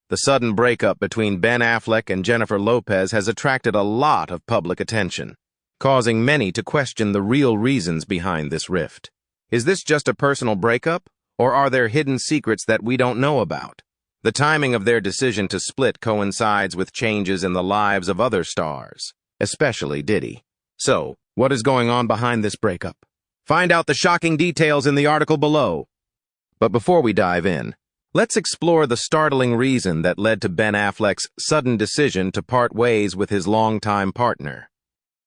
The sudden breakup between Ben Affleck and Jennifer Lopez has attracted a lot of public attention, causing many to question the real reasons behind this rift. Is this just a personal breakup, or are there hidden secrets that we don't know about? The timing of their decision to split coincides with changes in the lives of other stars, especially Diddy. So, what is going on behind this breakup? Find out the shocking details in the article below. But before we dive in, let's explore the startling reason that led to Ben Affleck's sudden decision to part ways with his longtime partner.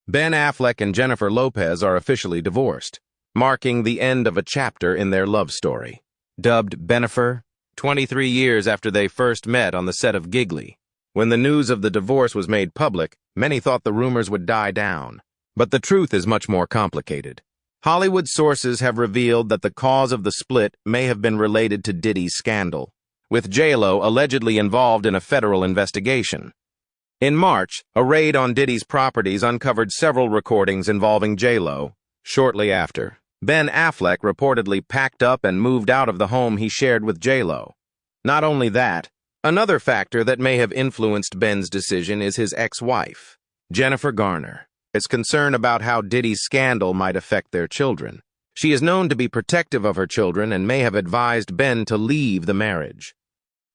Ben Affleck and Jennifer Lopez are officially divorced, marking the end of a chapter in their love story. Dubbed Bennifer, 23 years after they first met on the set of Giggly. When the news of the divorce was made public, many thought the rumors would die down. But the truth is much more complicated. Hollywood sources have revealed that the cause of the split may have been related to Diddy's scandal, with J.Lo allegedly involved in a federal investigation. In March, a raid on Diddy's properties uncovered several recordings involving J.Lo. Shortly after, Ben Affleck reportedly packed up and moved out of the home he shared with J.Lo. Not only that, another factor that may have influenced Ben's decision is his ex-wife, Jennifer Garner. Is concerned about how Diddy's scandal might affect their children. She is known to be protective of her children and may have advised Ben to leave the marriage.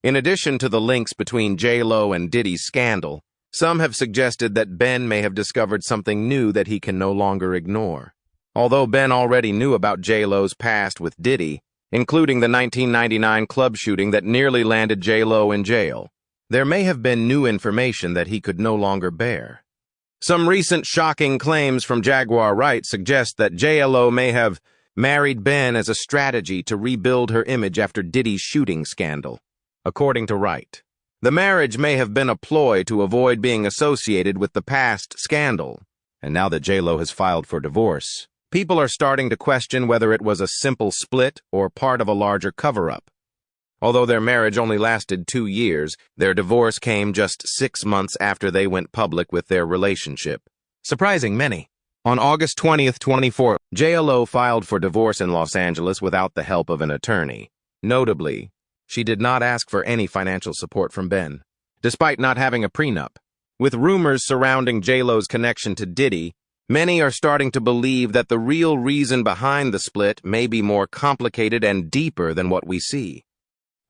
In addition to the links between J.Lo and Diddy's scandal, some have suggested that Ben may have discovered something new that he can no longer ignore. Although Ben already knew about J.Lo's past with Diddy, including the 1999 club shooting that nearly landed J.Lo in jail, there may have been new information that he could no longer bear. Some recent shocking claims from Jaguar Wright suggest that J.Lo may have married Ben as a strategy to rebuild her image after Diddy's shooting scandal. According to Wright, the marriage may have been a ploy to avoid being associated with the past scandal. And now that J.Lo has filed for divorce, people are starting to question whether it was a simple split or part of a larger cover-up. Although their marriage only lasted 2 years, their divorce came just 6 months after they went public with their relationship, surprising many. On August 20, 2024, J.Lo filed for divorce in Los Angeles without the help of an attorney. Notably, she did not ask for any financial support from Ben, despite not having a prenup. With rumors surrounding J.Lo's connection to Diddy, many are starting to believe that the real reason behind the split may be more complicated and deeper than what we see.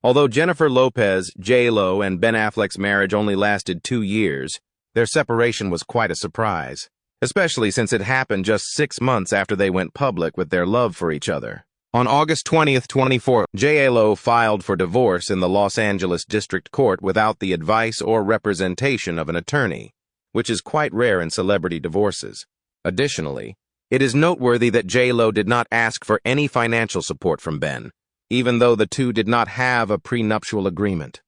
Although Jennifer Lopez, J.Lo, and Ben Affleck's marriage only lasted 2 years, their separation was quite a surprise, especially since it happened just 6 months after they went public with their love for each other. On August 20, 2024, J.Lo filed for divorce in the Los Angeles District Court without the advice or representation of an attorney, which is quite rare in celebrity divorces. Additionally, it is noteworthy that J.Lo did not ask for any financial support from Ben, even though the two did not have a prenuptial agreement.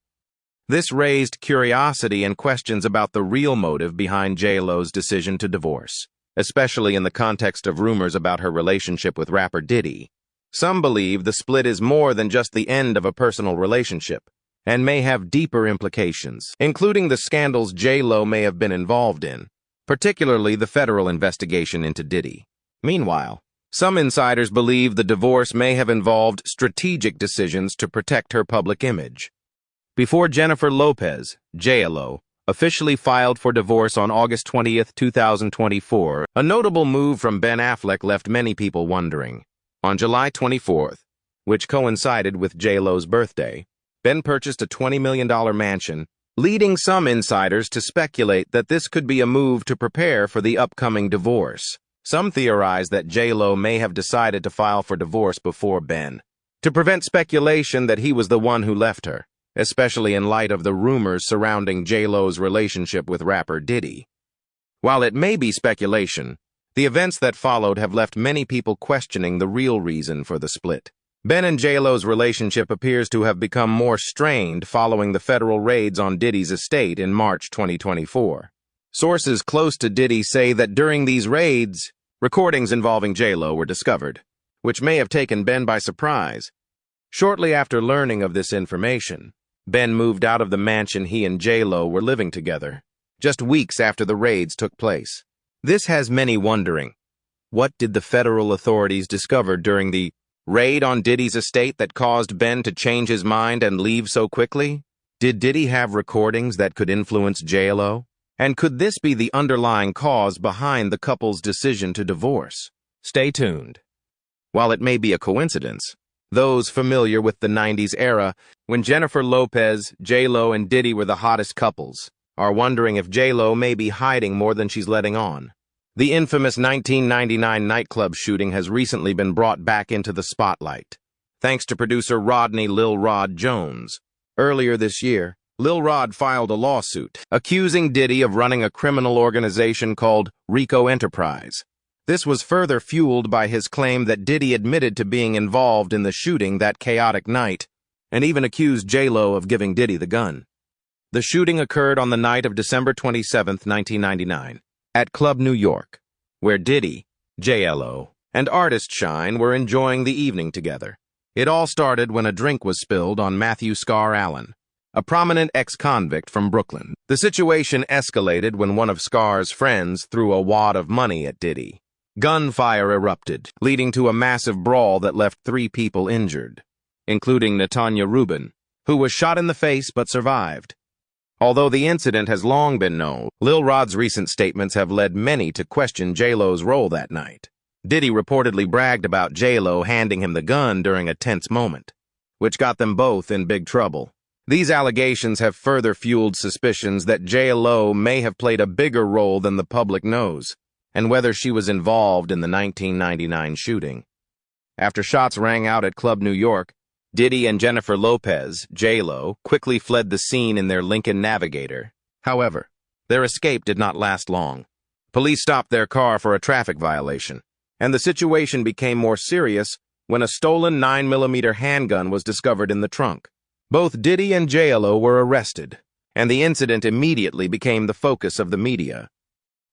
This raised curiosity and questions about the real motive behind J.Lo's decision to divorce, especially in the context of rumors about her relationship with rapper Diddy. Some believe the split is more than just the end of a personal relationship, and may have deeper implications, including the scandals J.Lo may have been involved in, particularly the federal investigation into Diddy. Meanwhile, some insiders believe the divorce may have involved strategic decisions to protect her public image. Before Jennifer Lopez, J.Lo, officially filed for divorce on August 20, 2024, a notable move from Ben Affleck left many people wondering. On July 24th, which coincided with J.Lo's birthday, Ben purchased a $20 million mansion, leading some insiders to speculate that this could be a move to prepare for the upcoming divorce. Some theorize that J.Lo may have decided to file for divorce before Ben, to prevent speculation that he was the one who left her, especially in light of the rumors surrounding J.Lo's relationship with rapper Diddy. While it may be speculation, the events that followed have left many people questioning the real reason for the split. Ben and J.Lo's relationship appears to have become more strained following the federal raids on Diddy's estate in March 2024. Sources close to Diddy say that during these raids, recordings involving J.Lo were discovered, which may have taken Ben by surprise. Shortly after learning of this information, Ben moved out of the mansion he and J.Lo were living together, just weeks after the raids took place. This has many wondering, what did the federal authorities discover during the raid on Diddy's estate that caused Ben to change his mind and leave so quickly? Did Diddy have recordings that could influence J.Lo? And could this be the underlying cause behind the couple's decision to divorce? Stay tuned. While it may be a coincidence, those familiar with the 90s era, when Jennifer Lopez, J.Lo, and Diddy were the hottest couples, are wondering if J.Lo may be hiding more than she's letting on. The infamous 1999 nightclub shooting has recently been brought back into the spotlight, thanks to producer Rodney Lil Rod Jones. Earlier this year, Lil Rod filed a lawsuit accusing Diddy of running a criminal organization called Rico Enterprise. This was further fueled by his claim that Diddy admitted to being involved in the shooting that chaotic night, and even accused J.Lo of giving Diddy the gun. The shooting occurred on the night of December 27, 1999, at Club New York, where Diddy, J.Lo, and artist Shine were enjoying the evening together. It all started when a drink was spilled on Matthew Scar Allen, a prominent ex-convict from Brooklyn. The situation escalated when one of Scar's friends threw a wad of money at Diddy. Gunfire erupted, leading to a massive brawl that left 3 people injured, including Natanya Rubin, who was shot in the face but survived. Although the incident has long been known, Lil Rod's recent statements have led many to question J.Lo's role that night. Diddy reportedly bragged about J.Lo handing him the gun during a tense moment, which got them both in big trouble. These allegations have further fueled suspicions that J.Lo may have played a bigger role than the public knows, and whether she was involved in the 1999 shooting. After shots rang out at Club New York, Diddy and Jennifer Lopez, J.Lo, quickly fled the scene in their Lincoln Navigator. However, their escape did not last long. Police stopped their car for a traffic violation, and the situation became more serious when a stolen 9mm handgun was discovered in the trunk. Both Diddy and J.Lo were arrested, and the incident immediately became the focus of the media.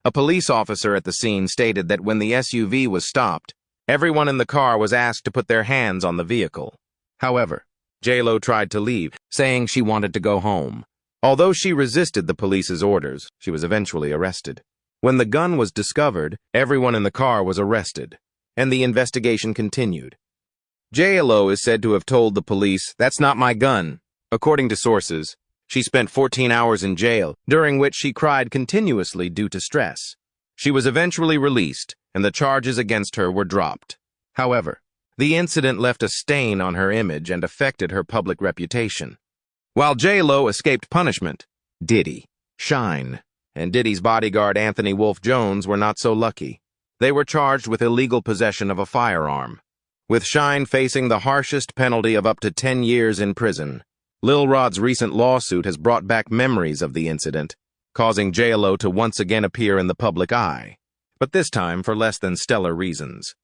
A police officer at the scene stated that when the SUV was stopped, everyone in the car was asked to put their hands on the vehicle. However, J.Lo tried to leave, saying she wanted to go home. Although she resisted the police's orders, she was eventually arrested. When the gun was discovered, everyone in the car was arrested, and the investigation continued. J.Lo is said to have told the police, "That's not my gun." According to sources, she spent 14 hours in jail, during which she cried continuously due to stress. She was eventually released, and the charges against her were dropped. However, the incident left a stain on her image and affected her public reputation. While J.Lo escaped punishment, Diddy, Shine, and Diddy's bodyguard Anthony Wolf Jones were not so lucky. They were charged with illegal possession of a firearm, with Shine facing the harshest penalty of up to 10 years in prison. Lil Rod's recent lawsuit has brought back memories of the incident, causing J.Lo to once again appear in the public eye, but this time for less than stellar reasons.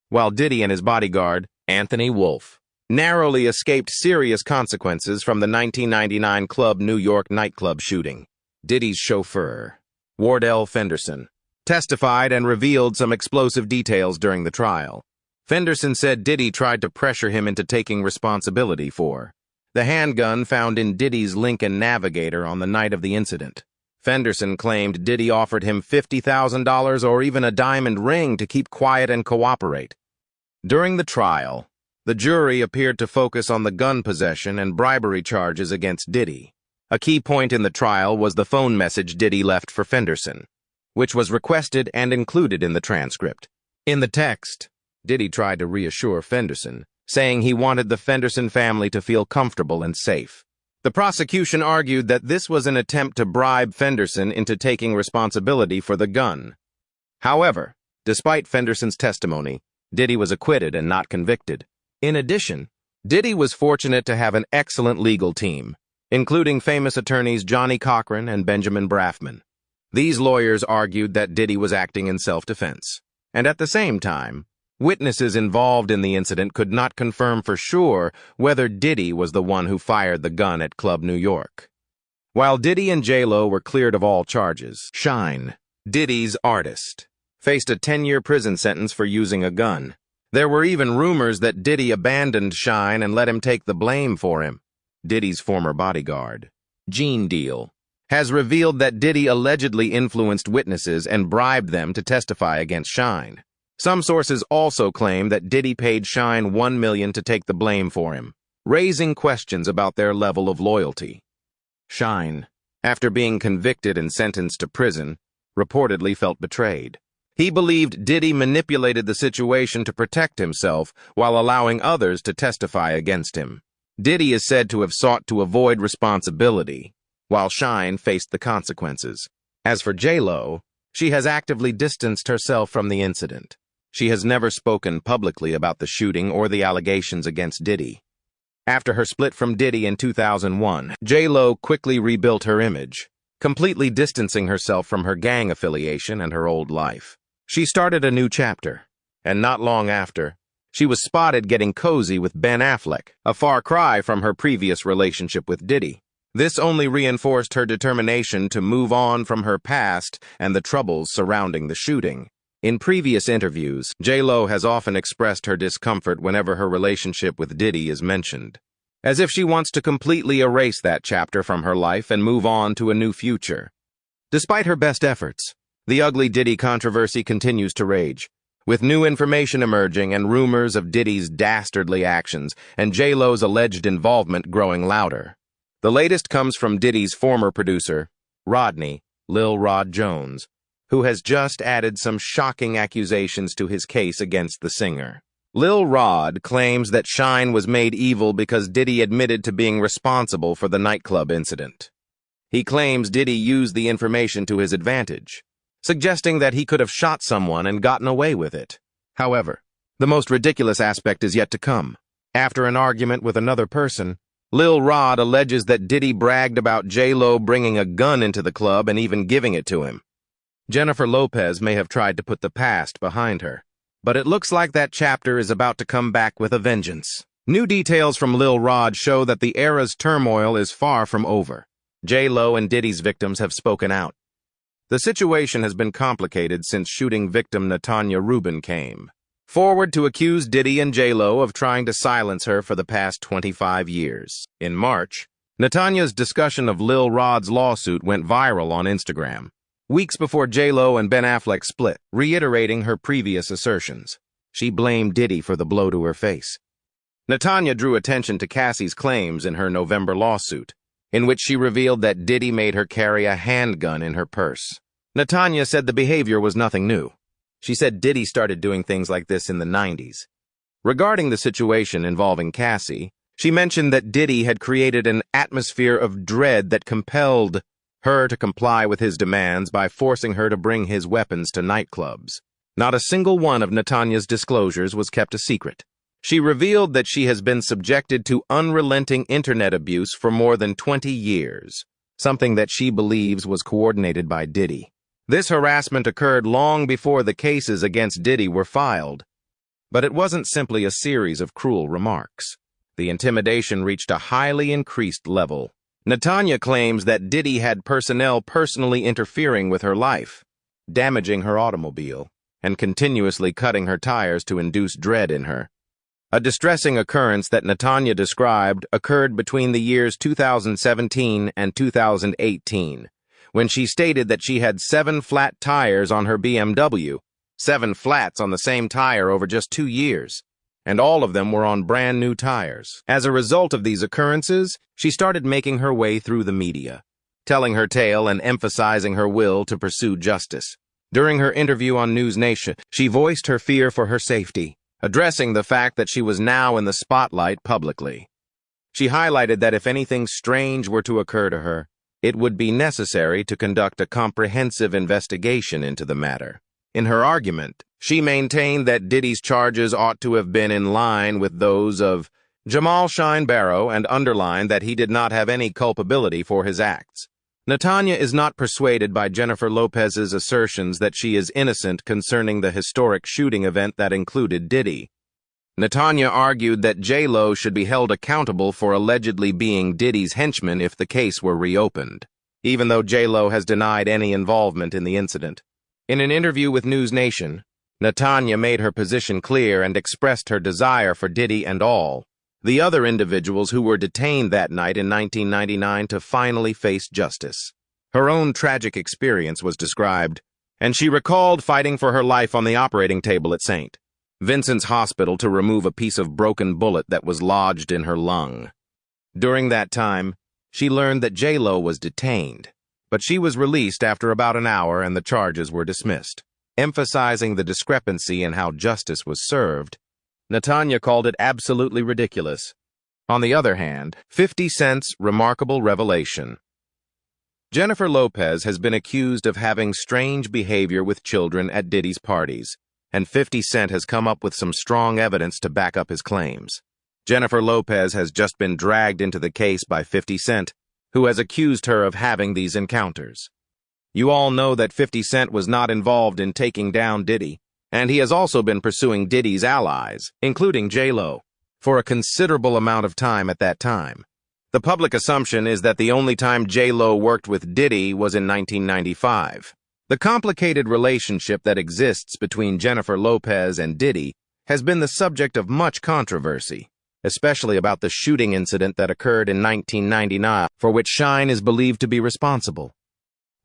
While Diddy and his bodyguard, Anthony Wolf, narrowly escaped serious consequences from the 1999 Club New York nightclub shooting, Diddy's chauffeur, Wardell Fenderson, testified and revealed some explosive details during the trial. Fenderson said Diddy tried to pressure him into taking responsibility for the handgun found in Diddy's Lincoln Navigator on the night of the incident. Fenderson claimed Diddy offered him $50,000 or even a diamond ring to keep quiet and cooperate. During the trial, the jury appeared to focus on the gun possession and bribery charges against Diddy. A key point in the trial was the phone message Diddy left for Fenderson, which was requested and included in the transcript. In the text, Diddy tried to reassure Fenderson, saying he wanted the Fenderson family to feel comfortable and safe. The prosecution argued that this was an attempt to bribe Fenderson into taking responsibility for the gun. However, despite Fenderson's testimony, Diddy was acquitted and not convicted. In addition, Diddy was fortunate to have an excellent legal team, including famous attorneys Johnny Cochran and Benjamin Braffman. These lawyers argued that Diddy was acting in self-defense, and at the same time, witnesses involved in the incident could not confirm for sure whether Diddy was the one who fired the gun at Club New York. While Diddy and J.Lo were cleared of all charges, Shine, Diddy's artist, faced a 10-year prison sentence for using a gun. There were even rumors that Diddy abandoned Shine and let him take the blame for him. Diddy's former bodyguard, Gene Deal, has revealed that Diddy allegedly influenced witnesses and bribed them to testify against Shine. Some sources also claim that Diddy paid Shine $1 million to take the blame for him, raising questions about their level of loyalty. Shine, after being convicted and sentenced to prison, reportedly felt betrayed. He believed Diddy manipulated the situation to protect himself while allowing others to testify against him. Diddy is said to have sought to avoid responsibility, while Shine faced the consequences. As for J.Lo, she has actively distanced herself from the incident. She has never spoken publicly about the shooting or the allegations against Diddy. After her split from Diddy in 2001, J.Lo quickly rebuilt her image, completely distancing herself from her gang affiliation and her old life. She started a new chapter, and not long after, she was spotted getting cozy with Ben Affleck, a far cry from her previous relationship with Diddy. This only reinforced her determination to move on from her past and the troubles surrounding the shooting. In previous interviews, J.Lo has often expressed her discomfort whenever her relationship with Diddy is mentioned, as if she wants to completely erase that chapter from her life and move on to a new future. Despite her best efforts, the ugly Diddy controversy continues to rage, with new information emerging and rumors of Diddy's dastardly actions and J.Lo's alleged involvement growing louder. The latest comes from Diddy's former producer, Rodney "Lil Rod" Jones, who has just added some shocking accusations to his case against the singer. Lil Rod claims that Shine was made evil because Diddy admitted to being responsible for the nightclub incident. He claims Diddy used the information to his advantage, suggesting that he could have shot someone and gotten away with it. However, the most ridiculous aspect is yet to come. After an argument with another person, Lil Rod alleges that Diddy bragged about J.Lo bringing a gun into the club and even giving it to him. Jennifer Lopez may have tried to put the past behind her, but it looks like that chapter is about to come back with a vengeance. New details from Lil Rod show that the era's turmoil is far from over. J.Lo and Diddy's victims have spoken out. The situation has been complicated since shooting victim Natanya Rubin came forward to accuse Diddy and J.Lo of trying to silence her for the past 25 years. In March, Natanya's discussion of Lil Rod's lawsuit went viral on Instagram, weeks before J.Lo and Ben Affleck split, reiterating her previous assertions. She blamed Diddy for the blow to her face. Natanya drew attention to Cassie's claims in her November lawsuit, in which she revealed that Diddy made her carry a handgun in her purse. Natanya said the behavior was nothing new. She said Diddy started doing things like this in the 90s. Regarding the situation involving Cassie, she mentioned that Diddy had created an atmosphere of dread that compelled her to comply with his demands by forcing her to bring his weapons to nightclubs. Not a single one of Natanya's disclosures was kept a secret. She revealed that she has been subjected to unrelenting internet abuse for more than 20 years, something that she believes was coordinated by Diddy. This harassment occurred long before the cases against Diddy were filed, but it wasn't simply a series of cruel remarks. The intimidation reached a highly increased level. Natanya claims that Diddy had personnel personally interfering with her life, damaging her automobile, and continuously cutting her tires to induce dread in her. A distressing occurrence that Natanya described occurred between the years 2017 and 2018, when she stated that she had 7 flat tires on her BMW, 7 flats on the same tire over just 2 years, and all of them were on brand new tires. As a result of these occurrences, she started making her way through the media, telling her tale and emphasizing her will to pursue justice. During her interview on News Nation, she voiced her fear for her safety, addressing the fact that she was now in the spotlight publicly. She highlighted that if anything strange were to occur to her, it would be necessary to conduct a comprehensive investigation into the matter. In her argument, she maintained that Diddy's charges ought to have been in line with those of Jamal Shine Barrow and underlined that he did not have any culpability for his acts. Natanya is not persuaded by Jennifer Lopez's assertions that she is innocent concerning the historic shooting event that included Diddy. Natanya argued that J.Lo should be held accountable for allegedly being Diddy's henchman if the case were reopened, even though J.Lo has denied any involvement in the incident. In an interview with News Nation, Natanya made her position clear and expressed her desire for Diddy and all the other individuals who were detained that night in 1999 to finally face justice. Her own tragic experience was described, and she recalled fighting for her life on the operating table at St. Vincent's Hospital to remove a piece of broken bullet that was lodged in her lung. During that time, she learned that J-Lo was detained, but she was released after about an hour and the charges were dismissed. Emphasizing the discrepancy in how justice was served, Netanya called it absolutely ridiculous. On the other hand, 50 Cent's remarkable revelation. Jennifer Lopez has been accused of having strange behavior with children at Diddy's parties, and 50 Cent has come up with some strong evidence to back up his claims. Jennifer Lopez has just been dragged into the case by 50 Cent, who has accused her of having these encounters. You all know that 50 Cent was not involved in taking down Diddy, and he has also been pursuing Diddy's allies, including J-Lo, for a considerable amount of time at that time. The public assumption is that the only time J-Lo worked with Diddy was in 1995. The complicated relationship that exists between Jennifer Lopez and Diddy has been the subject of much controversy, especially about the shooting incident that occurred in 1999, for which Shine is believed to be responsible.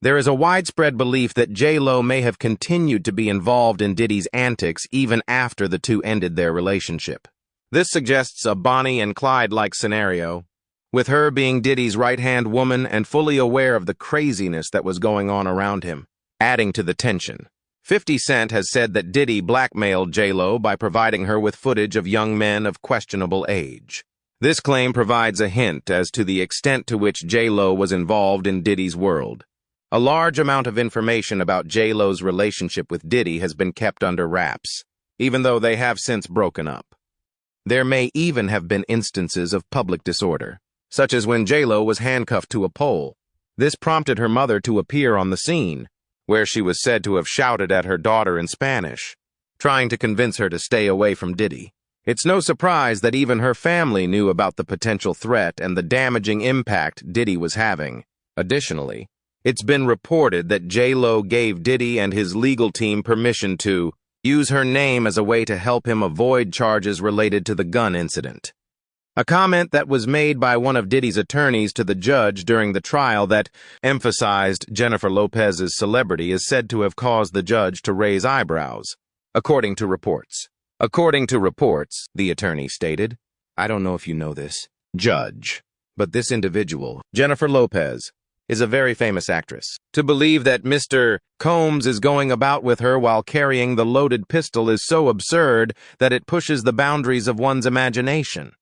There is a widespread belief that J-Lo may have continued to be involved in Diddy's antics even after the two ended their relationship. This suggests a Bonnie and Clyde-like scenario, with her being Diddy's right-hand woman and fully aware of the craziness that was going on around him, adding to the tension. 50 Cent has said that Diddy blackmailed J-Lo by providing her with footage of young men of questionable age. This claim provides a hint as to the extent to which J-Lo was involved in Diddy's world. A large amount of information about J-Lo's relationship with Diddy has been kept under wraps, even though they have since broken up. There may even have been instances of public disorder, such as when J-Lo was handcuffed to a pole. This prompted her mother to appear on the scene, where she was said to have shouted at her daughter in Spanish, trying to convince her to stay away from Diddy. It's no surprise that even her family knew about the potential threat and the damaging impact Diddy was having. Additionally, it's been reported that J-Lo gave Diddy and his legal team permission to use her name as a way to help him avoid charges related to the gun incident. A comment that was made by one of Diddy's attorneys to the judge during the trial that emphasized Jennifer Lopez's celebrity is said to have caused the judge to raise eyebrows, according to reports. According to reports, the attorney stated, "I don't know if you know this, Judge, but this individual, Jennifer Lopez, is a very famous actress. To believe that Mr. Combs is going about with her while carrying the loaded pistol is so absurd that it pushes the boundaries of one's imagination."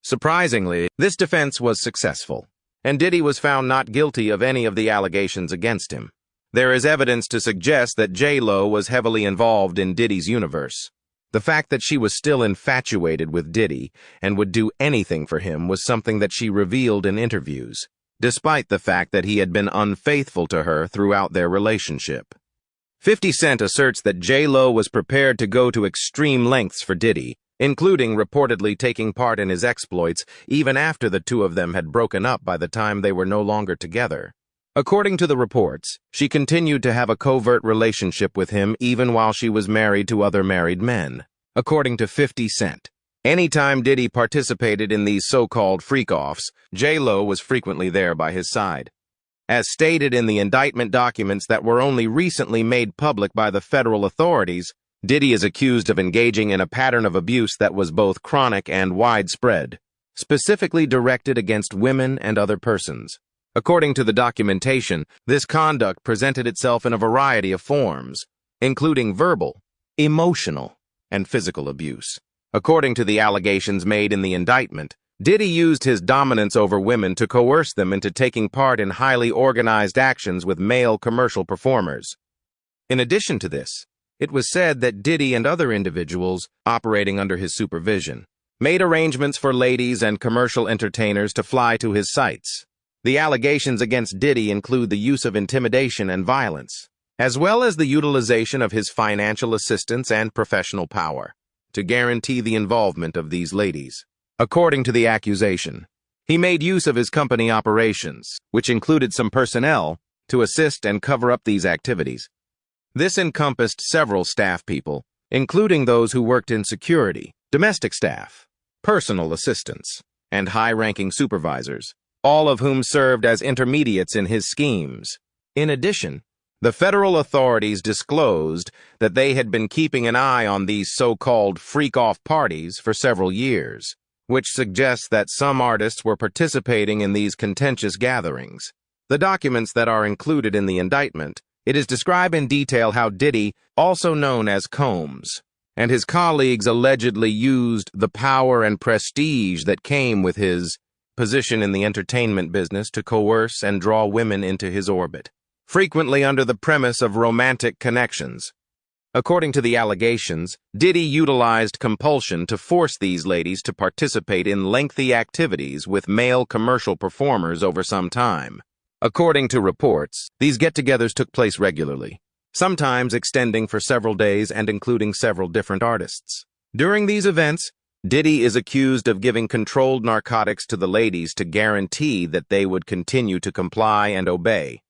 Surprisingly, this defense was successful, and Diddy was found not guilty of any of the allegations against him. There is evidence to suggest that J-Lo was heavily involved in Diddy's universe. The fact that she was still infatuated with Diddy and would do anything for him was something that she revealed in interviews, despite the fact that he had been unfaithful to her throughout their relationship. 50 Cent asserts that J-Lo was prepared to go to extreme lengths for Diddy, including reportedly taking part in his exploits even after the two of them had broken up by the time they were no longer together. According to the reports, she continued to have a covert relationship with him even while she was married to other married men. According to 50 Cent, anytime Diddy participated in these so-called freak-offs, J-Lo was frequently there by his side. As stated in the indictment documents that were only recently made public by the federal authorities, Diddy is accused of engaging in a pattern of abuse that was both chronic and widespread, specifically directed against women and other persons. According to the documentation, this conduct presented itself in a variety of forms, including verbal, emotional, and physical abuse. According to the allegations made in the indictment, Diddy used his dominance over women to coerce them into taking part in highly organized actions with male commercial performers. In addition to this, it was said that Diddy and other individuals, operating under his supervision, made arrangements for ladies and commercial entertainers to fly to his sites. The allegations against Diddy include the use of intimidation and violence, as well as the utilization of his financial assistance and professional power to guarantee the involvement of these ladies. According to the accusation, he made use of his company operations, which included some personnel, to assist and cover up these activities. This encompassed several staff people, including those who worked in security, domestic staff, personal assistants, and high-ranking supervisors, all of whom served as intermediates in his schemes. In addition, the federal authorities disclosed that they had been keeping an eye on these so-called freak-off parties for several years, which suggests that some artists were participating in these contentious gatherings. The documents that are included in the indictment, it is described in detail how Diddy, also known as Combs, and his colleagues allegedly used the power and prestige that came with his position in the entertainment business to coerce and draw women into his orbit, frequently under the premise of romantic connections. According to the allegations, Diddy utilized compulsion to force these ladies to participate in lengthy activities with male commercial performers over some time. According to reports, these get-togethers took place regularly, sometimes extending for several days and including several different artists. During these events, Diddy is accused of giving controlled narcotics to the ladies to guarantee that they would continue to comply and obey.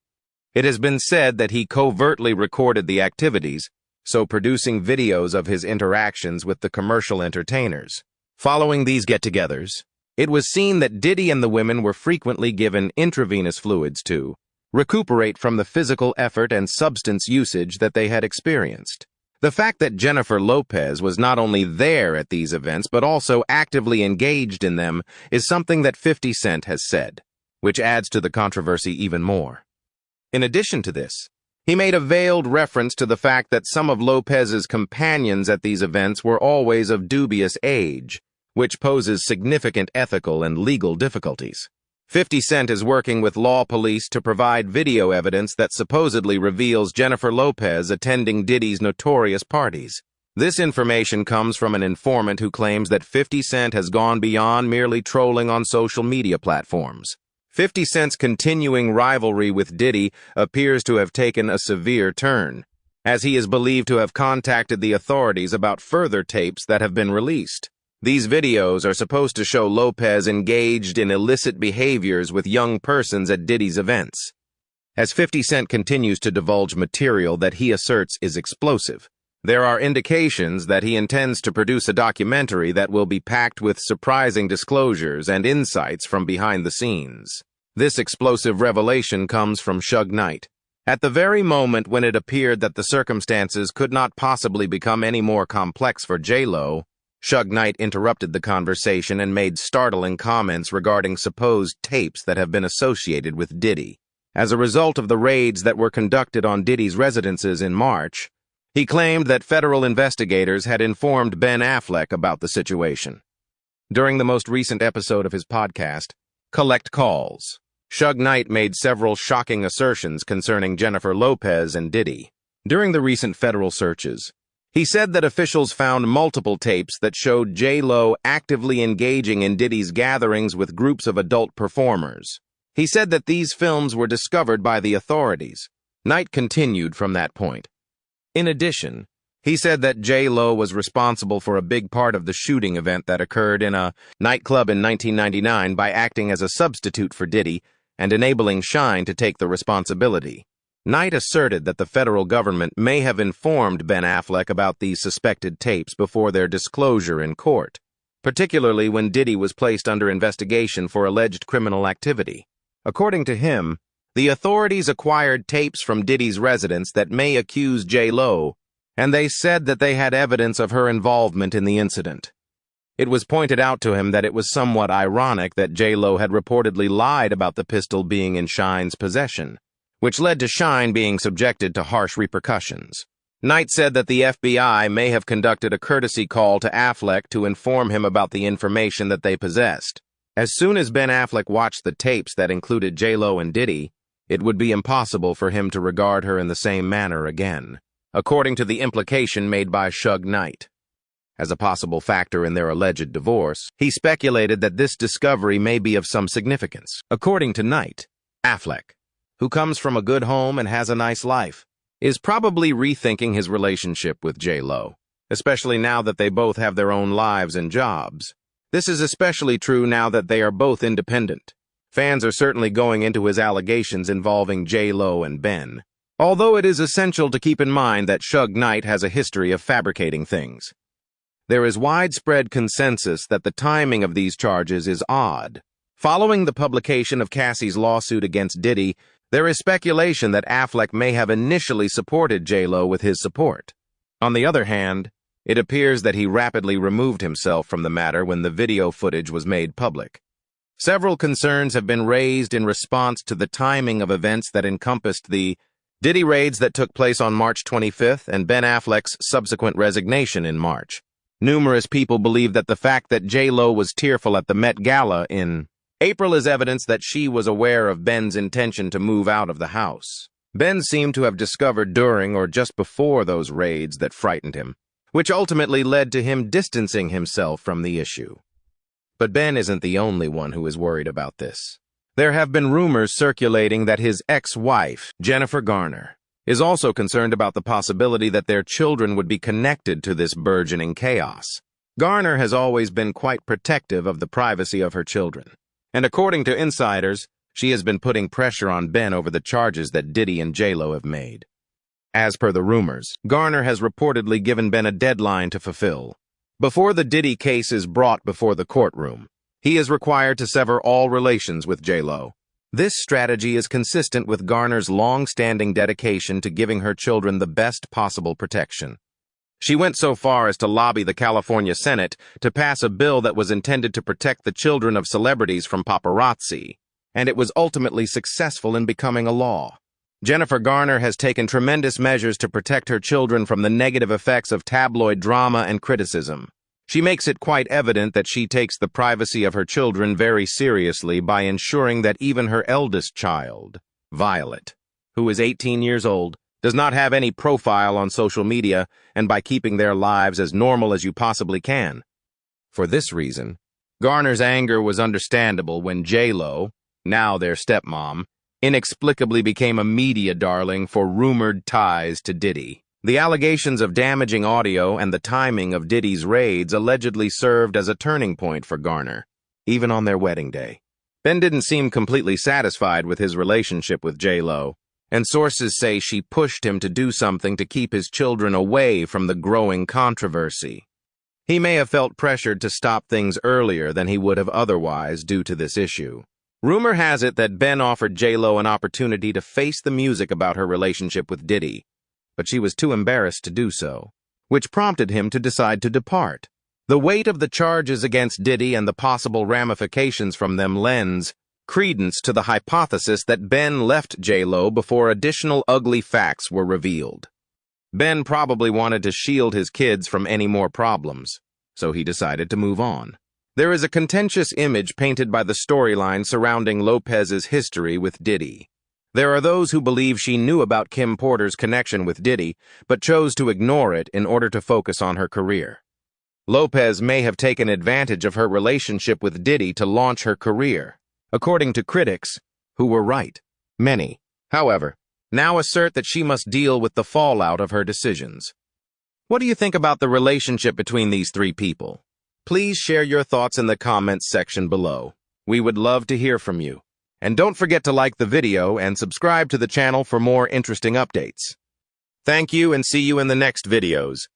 It has been said that he covertly recorded the activities, so producing videos of his interactions with the commercial entertainers. Following these get-togethers, it was seen that Diddy and the women were frequently given intravenous fluids to recuperate from the physical effort and substance usage that they had experienced. The fact that Jennifer Lopez was not only there at these events but also actively engaged in them is something that 50 Cent has said, which adds to the controversy even more. In addition to this, he made a veiled reference to the fact that some of Lopez's companions at these events were always of dubious age, which poses significant ethical and legal difficulties. 50 Cent is working with law police to provide video evidence that supposedly reveals Jennifer Lopez attending Diddy's notorious parties. This information comes from an informant who claims that 50 Cent has gone beyond merely trolling on social media platforms. 50 Cent's continuing rivalry with Diddy appears to have taken a severe turn, as he is believed to have contacted the authorities about further tapes that have been released. These videos are supposed to show Lopez engaged in illicit behaviors with young persons at Diddy's events. As 50 Cent continues to divulge material that he asserts is explosive, there are indications that he intends to produce a documentary that will be packed with surprising disclosures and insights from behind the scenes. This explosive revelation comes from Suge Knight. At the very moment when it appeared that the circumstances could not possibly become any more complex for J-Lo, Suge Knight interrupted the conversation and made startling comments regarding supposed tapes that have been associated with Diddy. As a result of the raids that were conducted on Diddy's residences in March, he claimed that federal investigators had informed Ben Affleck about the situation. During the most recent episode of his podcast, Collect Calls, Suge Knight made several shocking assertions concerning Jennifer Lopez and Diddy. During the recent federal searches, he said that officials found multiple tapes that showed J-Lo actively engaging in Diddy's gatherings with groups of adult performers. He said that these films were discovered by the authorities. Knight continued from that point. In addition, he said that J-Lo was responsible for a big part of the shooting event that occurred in a nightclub in 1999 by acting as a substitute for Diddy and enabling Shine to take the responsibility. Knight asserted that the federal government may have informed Ben Affleck about these suspected tapes before their disclosure in court, particularly when Diddy was placed under investigation for alleged criminal activity. According to him, the authorities acquired tapes from Diddy's residence that may accuse J-Lo, and they said that they had evidence of her involvement in the incident. It was pointed out to him that it was somewhat ironic that J-Lo had reportedly lied about the pistol being in Shine's possession, which led to Shine being subjected to harsh repercussions. Knight said that the FBI may have conducted a courtesy call to Affleck to inform him about the information that they possessed. As soon as Ben Affleck watched the tapes that included J-Lo and Diddy, it would be impossible for him to regard her in the same manner again, according to the implication made by Suge Knight. As a possible factor in their alleged divorce, he speculated that this discovery may be of some significance. According to Knight, Affleck, who comes from a good home and has a nice life, is probably rethinking his relationship with J-Lo, especially now that they both have their own lives and jobs. This is especially true now that they are both independent. Fans are certainly going into his allegations involving J-Lo and Ben, although it is essential to keep in mind that Suge Knight has a history of fabricating things. There is widespread consensus that the timing of these charges is odd. Following the publication of Cassie's lawsuit against Diddy, there is speculation that Affleck may have initially supported J-Lo with his support. On the other hand, It appears that he rapidly removed himself from the matter when the video footage was made public. Several concerns have been raised in response to the timing of events that encompassed the Diddy raids that took place on March 25th and Ben Affleck's subsequent resignation in March. Numerous people believe that the fact that J.Lo was tearful at the Met Gala in April is evidence that she was aware of Ben's intention to move out of the house. Ben seemed to have discovered during or just before those raids that frightened him, which ultimately led to him distancing himself from the issue. But Ben isn't the only one who is worried about this. There have been rumors circulating that his ex-wife, Jennifer Garner, is also concerned about the possibility that their children would be connected to this burgeoning chaos. Garner has always been quite protective of the privacy of her children, and according to insiders, she has been putting pressure on Ben over the charges that Diddy and J.Lo have made. As per the rumors, Garner has reportedly given Ben a deadline to fulfill. Before the Diddy case is brought before the courtroom, he is required to sever all relations with J.Lo. This strategy is consistent with Garner's long-standing dedication to giving her children the best possible protection. She went so far as to lobby the California Senate to pass a bill that was intended to protect the children of celebrities from paparazzi, and it was ultimately successful in becoming a law. Jennifer Garner has taken tremendous measures to protect her children from the negative effects of tabloid drama and criticism. She makes it quite evident that she takes the privacy of her children very seriously by ensuring that even her eldest child, Violet, who is 18 years old, does not have any profile on social media, and by keeping their lives as normal as you possibly can. For this reason, Garner's anger was understandable when J.Lo, now their stepmom, inexplicably became a media darling for rumored ties to Diddy. The allegations of damaging audio and the timing of Diddy's raids allegedly served as a turning point for Garner, even on their wedding day. Ben didn't seem completely satisfied with his relationship with J.Lo, and sources say she pushed him to do something to keep his children away from the growing controversy. He may have felt pressured to stop things earlier than he would have otherwise due to this issue. Rumor has it that Ben offered J.Lo an opportunity to face the music about her relationship with Diddy, but she was too embarrassed to do so, which prompted him to decide to depart. The weight of the charges against Diddy and the possible ramifications from them lends credence to the hypothesis that Ben left J.Lo before additional ugly facts were revealed. Ben probably wanted to shield his kids from any more problems, so he decided to move on. There is a contentious image painted by the storyline surrounding Lopez's history with Diddy. There are those who believe she knew about Kim Porter's connection with Diddy, but chose to ignore it in order to focus on her career. Lopez may have taken advantage of her relationship with Diddy to launch her career, according to critics, who were right. Many, however, now assert that she must deal with the fallout of her decisions. What do you think about the relationship between these three people? Please share your thoughts in the comments section below. We would love to hear from you. And don't forget to like the video and subscribe to the channel for more interesting updates. Thank you and see you in the next videos.